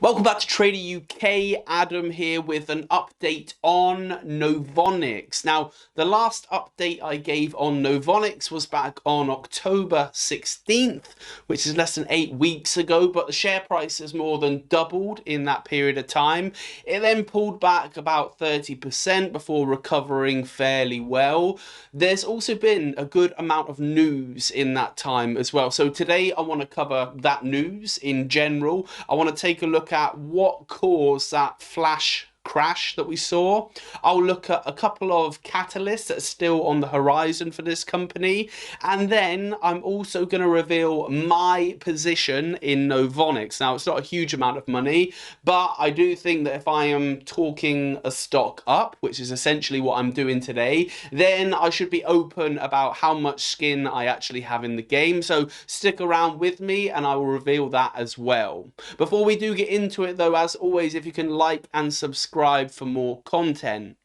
Welcome back to Trader UK. Adam here with an update on Novonix. Now, the last update I gave on Novonix was back on October 16th, which is less than 8 weeks ago, but the share price has more than doubled in that period of time. It then pulled back about 30% before recovering fairly well. There's also been a good amount of news in that time as well. So today I want to cover that news in general. I want to take a look at what caused that flash crash that we saw. I'll look at a couple of catalysts that are still on the horizon for this company, and then I'm also going to reveal my position in Novonix. Now, it's not a huge amount of money, but I do think that if I am talking a stock up, which is essentially what I'm doing today, then I should be open about how much skin I actually have in the game. So stick around with me and I will reveal that as well. Before we do get into it though, as always, if you can like and subscribe for more content.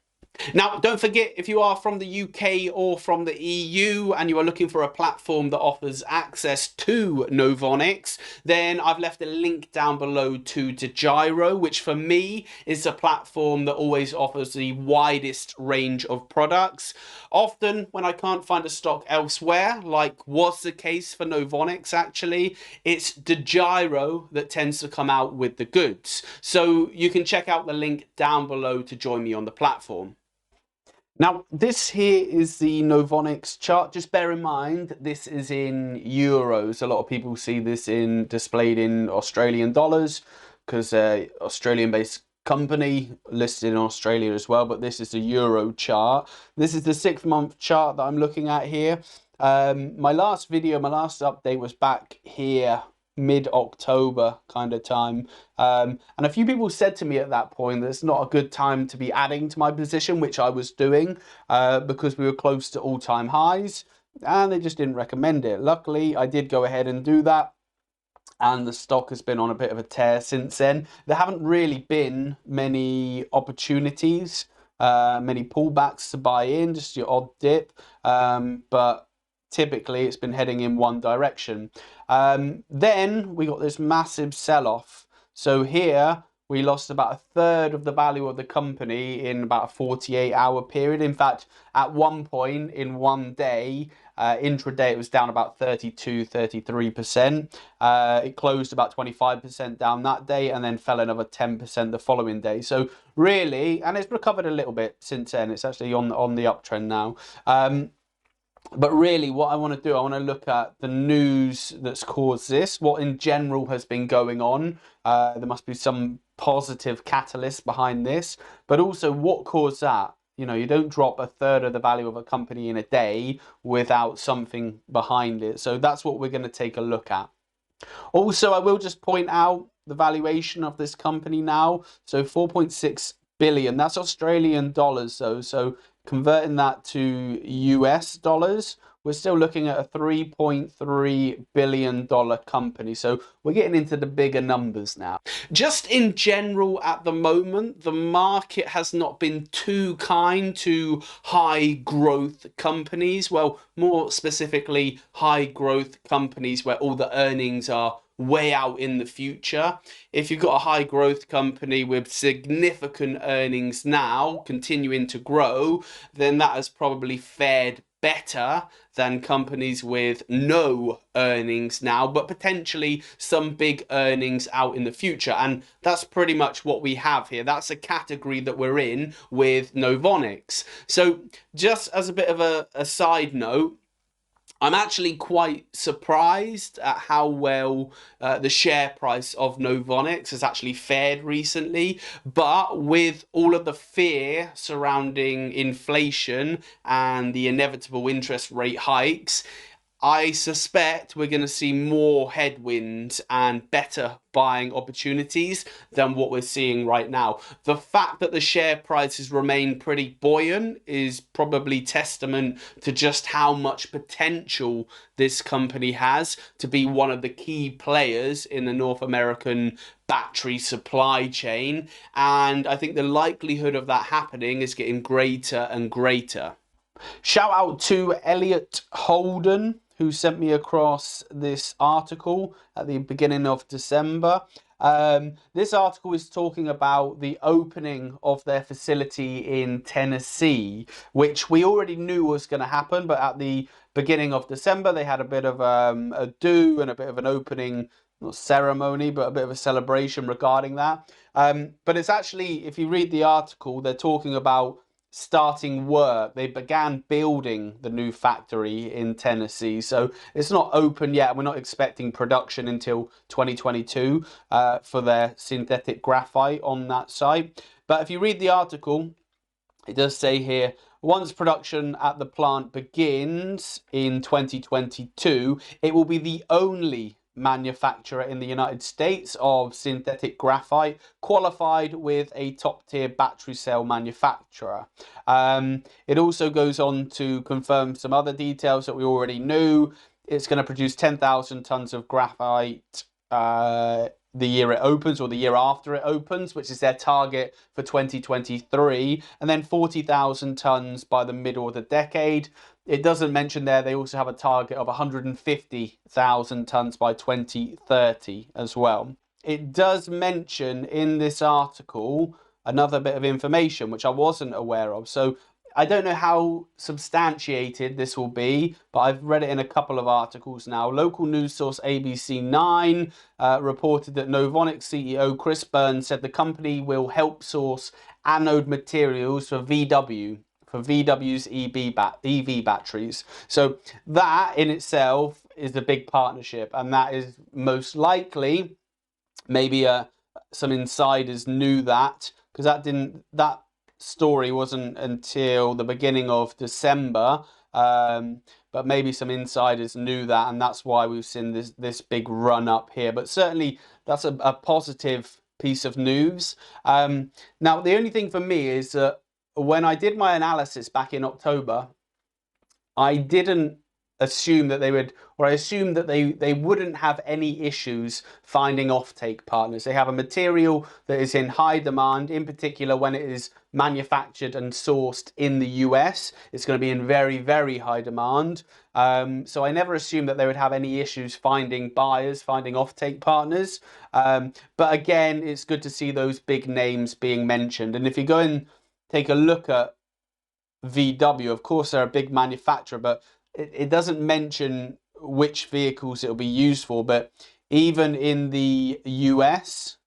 Now, don't forget, if you are from the UK or from the EU and you are looking for a platform that offers access to Novonix, then I've left a link down below to Degiro, which for me is a platform that always offers the widest range of products. Often, when I can't find a stock elsewhere, like was the case for Novonix actually, it's Degiro that tends to come out with the goods. So you can check out the link down below to join me on the platform. Now, this here is the Novonix chart. Just bear in mind, this is in euros. A lot of people see this displayed in Australian dollars because Australian-based company listed in Australia as well, but this is the euro chart. This is the 6-month chart that I'm looking at here. My last update was back here mid-October kind of time, and a few people said to me at that point that it's not a good time to be adding to my position, which I was doing because we were close to all-time highs, and they just didn't recommend it. Luckily, I did go ahead and do that, and the stock has been on a bit of a tear since then. There haven't really been many opportunities, many pullbacks to buy in, just your odd dip, but typically it's been heading in one direction. Then we got this massive sell-off. So here we lost about a third of the value of the company in about a 48-hour period. In fact, at one point in one day, intraday, it was down about 33%. It closed about 25% down that day and then fell another 10% the following day. So really, and it's recovered a little bit since then. It's actually on the uptrend now. But really, what I want to do, I want to look at the news that's caused this, what in general has been going on. There must be some positive catalyst behind this, but also what caused that. You know, you don't drop a third of the value of a company in a day without something behind it. So that's what we're going to take a look at. Also, I will just point out the valuation of this company now. So 4.6 billion, that's Australian dollars though. So converting that to US dollars, we're still looking at a $3.3 billion company. So we're getting into the bigger numbers now. Just in general at the moment, the market has not been too kind to high growth companies. Well, more specifically, high growth companies where all the earnings are way out in the future. If you've got a high growth company with significant earnings now continuing to grow, then that has probably fared better than companies with no earnings now, but potentially some big earnings out in the future. And that's pretty much what we have here. That's a category that we're in with Novonix. So just as a bit of a side note, I'm actually quite surprised at how well the share price of Novonix has actually fared recently. But with all of the fear surrounding inflation and the inevitable interest rate hikes, I suspect we're going to see more headwinds and better buying opportunities than what we're seeing right now. The fact that the share prices remain pretty buoyant is probably testament to just how much potential this company has to be one of the key players in the North American battery supply chain. And I think the likelihood of that happening is getting greater and greater. Shout out to Elliot Holden, who sent me across this article at the beginning of December. This article is talking about the opening of their facility in Tennessee, which we already knew was going to happen, but at the beginning of December, they had a bit of a do and a bit of an opening, not ceremony, but a bit of a celebration regarding that. But it's actually, if you read the article, they're talking about starting work. They began building the new factory in Tennessee, so it's not open yet. We're not expecting production until 2022 for their synthetic graphite on that site. But if you read the article, it does say here, once production at the plant begins in 2022, it will be the only manufacturer in the United States of synthetic graphite qualified with a top-tier battery cell manufacturer. It also goes on to confirm some other details that we already knew. It's going to produce 10,000 tons of graphite the year it opens, or the year after it opens, which is their target for 2023, and then 40,000 tons by the middle of the decade. It doesn't mention there they also have a target of 150,000 tons by 2030 as well. It does mention in this article another bit of information which I wasn't aware of. So I don't know how substantiated this will be, but I've read it in a couple of articles now. Local news source ABC9 reported that Novonix CEO Chris Burns said the company will help source anode materials for VW's EV batteries. So that in itself is a big partnership, and that is most likely, maybe some insiders knew that, because that story wasn't until the beginning of December, but maybe some insiders knew that, and that's why we've seen this big run up here. But certainly that's a positive piece of news. Now the only thing for me is that when I did my analysis back in October, I didn't assume that they would, or I assumed that they wouldn't have any issues finding offtake partners. They have a material that is in high demand, in particular when it is manufactured and sourced in the US. It's going to be in very, very high demand. So I never assumed that they would have any issues finding buyers, finding offtake partners. But again, it's good to see those big names being mentioned. And if you go and take a look at VW, of course they're a big manufacturer, but it doesn't mention which vehicles it'll be used for. But even in the US,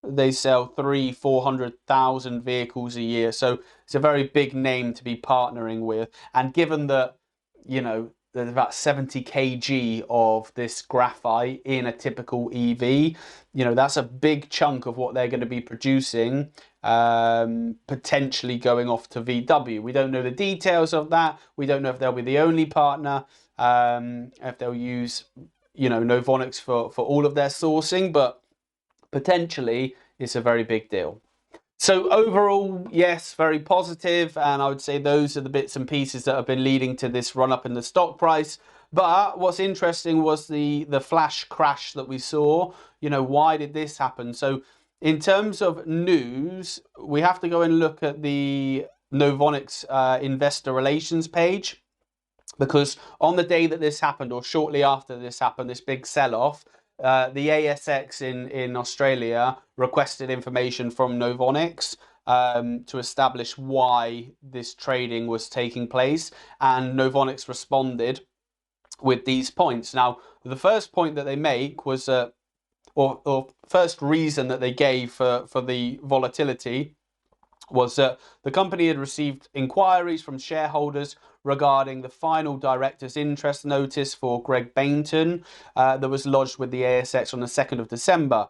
they sell 300,000-400,000 vehicles a year. So it's a very big name to be partnering with. And given that, you know, there's about 70 kg of this graphite in a typical EV, you know, that's a big chunk of what they're going to be producing, potentially going off to VW. We don't know the details of that. We don't know if they'll be the only partner, if they'll use, you know, Novonix for all of their sourcing, but potentially it's a very big deal. So overall, yes, very positive, and I would say those are the bits and pieces that have been leading to this run up in the stock price. But what's interesting was the flash crash that we saw. You know, why did this happen? So in terms of news, we have to go and look at the Novonix investor relations page, because on the day that this happened, or shortly after this happened, this big sell-off, the ASX in Australia requested information from Novonix to establish why this trading was taking place, and Novonix responded with these points. Now, the first point that they make was, or first reason that they gave for the volatility, was that the company had received inquiries from shareholders regarding the final director's interest notice for Greg Bainton that was lodged with the ASX on the 2nd of December.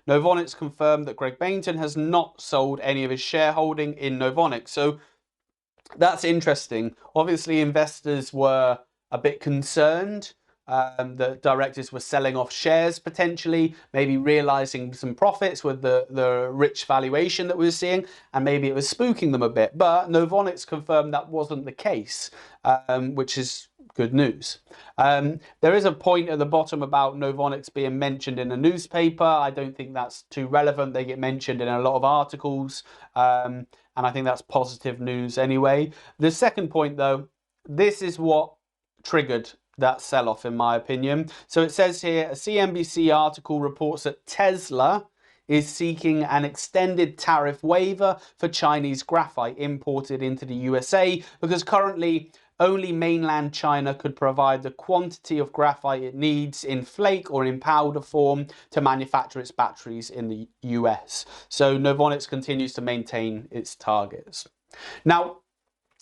Novonix confirmed that Greg Bainton has not sold any of his shareholding in Novonix. So that's interesting. Obviously, investors were a bit concerned that directors were selling off shares potentially, maybe realizing some profits with the rich valuation that we were seeing, and maybe it was spooking them a bit. But Novonix confirmed that wasn't the case, which is good news. There is a point at the bottom about Novonix being mentioned in a newspaper. I don't think that's too relevant. They get mentioned in a lot of articles, and I think that's positive news anyway. The second point, though, this is what triggered that sell-off, in my opinion. So it says here, a CNBC article reports that Tesla is seeking an extended tariff waiver for Chinese graphite imported into the USA, because currently only mainland China could provide the quantity of graphite it needs in flake or in powder form to manufacture its batteries in the US. So Novonix continues to maintain its targets. Now,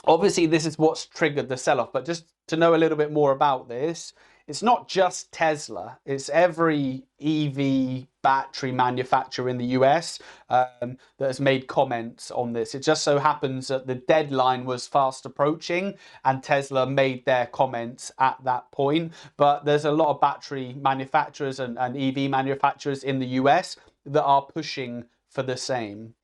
obviously, this is what's triggered the sell-off, but just to know a little bit more about this, it's not just Tesla, it's every EV battery manufacturer in the US that has made comments on this. It just so happens that the deadline was fast approaching and Tesla made their comments at that point. But there's a lot of battery manufacturers and EV manufacturers in the US that are pushing for the same.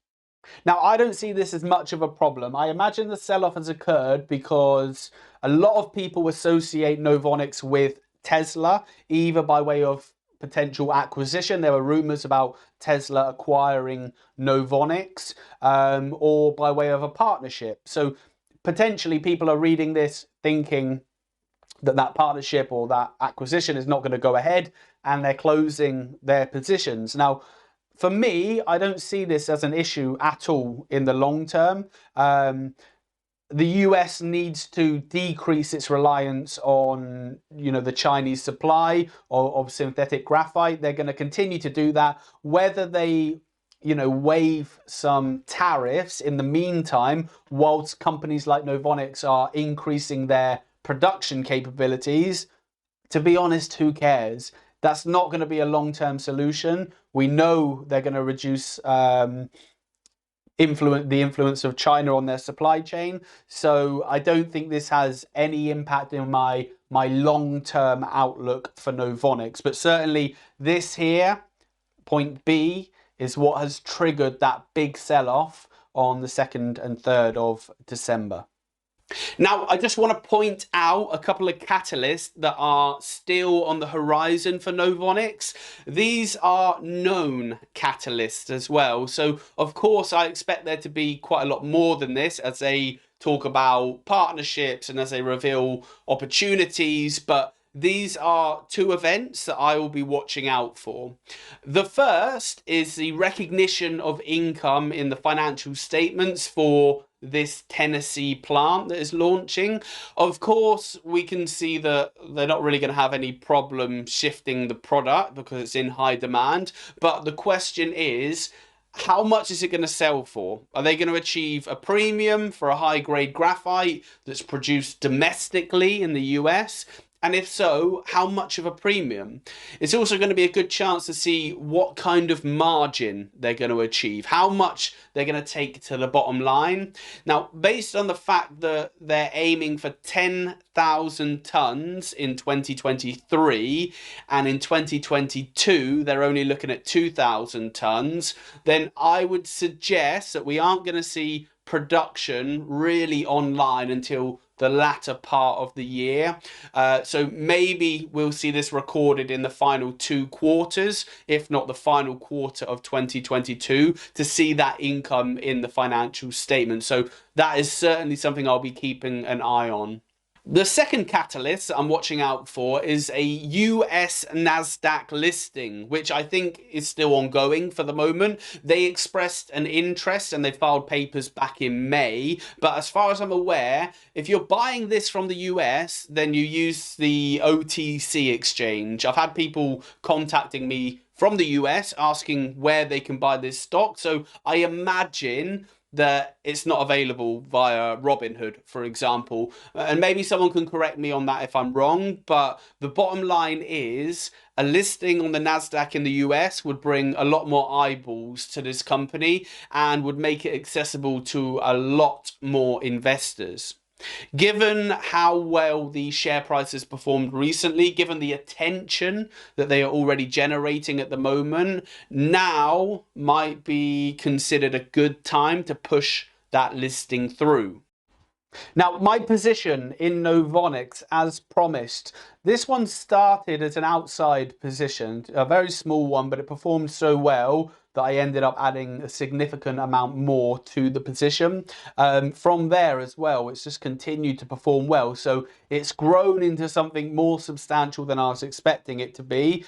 Now, I don't see this as much of a problem. I imagine the sell-off has occurred because a lot of people associate Novonix with Tesla, either by way of potential acquisition. There were rumors about Tesla acquiring Novonix, or by way of a partnership. So potentially people are reading this thinking that partnership or that acquisition is not going to go ahead, and they're closing their positions. Now, for me, I don't see this as an issue at all in the long term. The US needs to decrease its reliance on, the Chinese supply of synthetic graphite. They're going to continue to do that. Whether they, waive some tariffs in the meantime, whilst companies like Novonix are increasing their production capabilities, to be honest, who cares? That's not going to be a long-term solution. We know they're going to reduce the influence of China on their supply chain. So I don't think this has any impact in my long-term outlook for Novonix. But certainly this here, point B, is what has triggered that big sell-off on the 2nd and 3rd of December. Now, I just want to point out a couple of catalysts that are still on the horizon for Novonix. These are known catalysts as well. So, of course, I expect there to be quite a lot more than this as they talk about partnerships and as they reveal opportunities, but these are two events that I will be watching out for. The first is the recognition of income in the financial statements for this Tennessee plant that is launching. Of course, we can see that they're not really going to have any problem shifting the product because it's in high demand. But the question is, how much is it going to sell for? Are they going to achieve a premium for a high-grade graphite that's produced domestically in the US? And if so, how much of a premium? It's also going to be a good chance to see what kind of margin they're going to achieve, how much they're going to take to the bottom line. Now, based on the fact that they're aiming for 10,000 tons in 2023, and in 2022, they're only looking at 2,000 tons, then I would suggest that we aren't going to see production really online until the latter part of the year. So maybe we'll see this recorded in the final 2 quarters, if not the final quarter of 2022, to see that income in the financial statement. So that is certainly something I'll be keeping an eye on. The second catalyst that I'm watching out for is a US NASDAQ listing, which I think is still ongoing for the moment. They expressed an interest and they filed papers back in May. But as far as I'm aware, if you're buying this from the US, then you use the OTC exchange. I've had people contacting me from the US asking where they can buy this stock. So I imagine that it's not available via Robinhood, for example. And maybe someone can correct me on that if I'm wrong, but the bottom line is a listing on the NASDAQ in the US would bring a lot more eyeballs to this company and would make it accessible to a lot more investors. Given how well the share price has performed recently, given the attention that they are already generating at the moment, now might be considered a good time to push that listing through. Now, my position in Novonix, as promised, this one started as an outside position, a very small one, but it performed so well that I ended up adding a significant amount more to the position. From there as well, it's just continued to perform well. So it's grown into something more substantial than I was expecting it to be.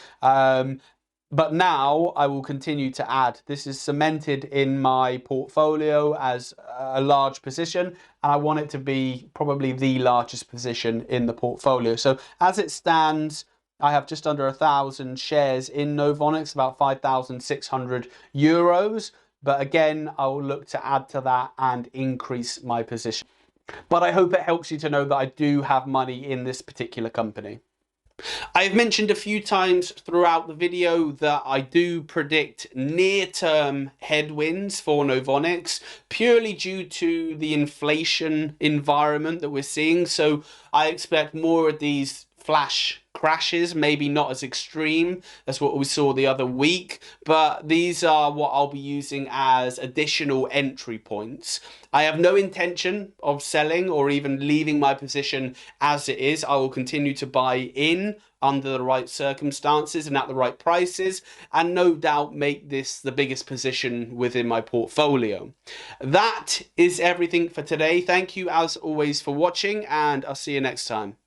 But now I will continue to add. This is cemented in my portfolio as a large position, and I want it to be probably the largest position in the portfolio. So as it stands, I have just under 1,000 shares in Novonix, about 5,600 euros. But again, I will look to add to that and increase my position. But I hope it helps you to know that I do have money in this particular company. I've mentioned a few times throughout the video that I do predict near-term headwinds for Novonix, purely due to the inflation environment that we're seeing. So I expect more of these flash crashes, maybe not as extreme as what we saw the other week, but these are what I'll be using as additional entry points. I have no intention of selling or even leaving my position as it is. I will continue to buy in under the right circumstances and at the right prices, and no doubt make this the biggest position within my portfolio. That is everything for today. Thank you as always for watching, and I'll see you next time.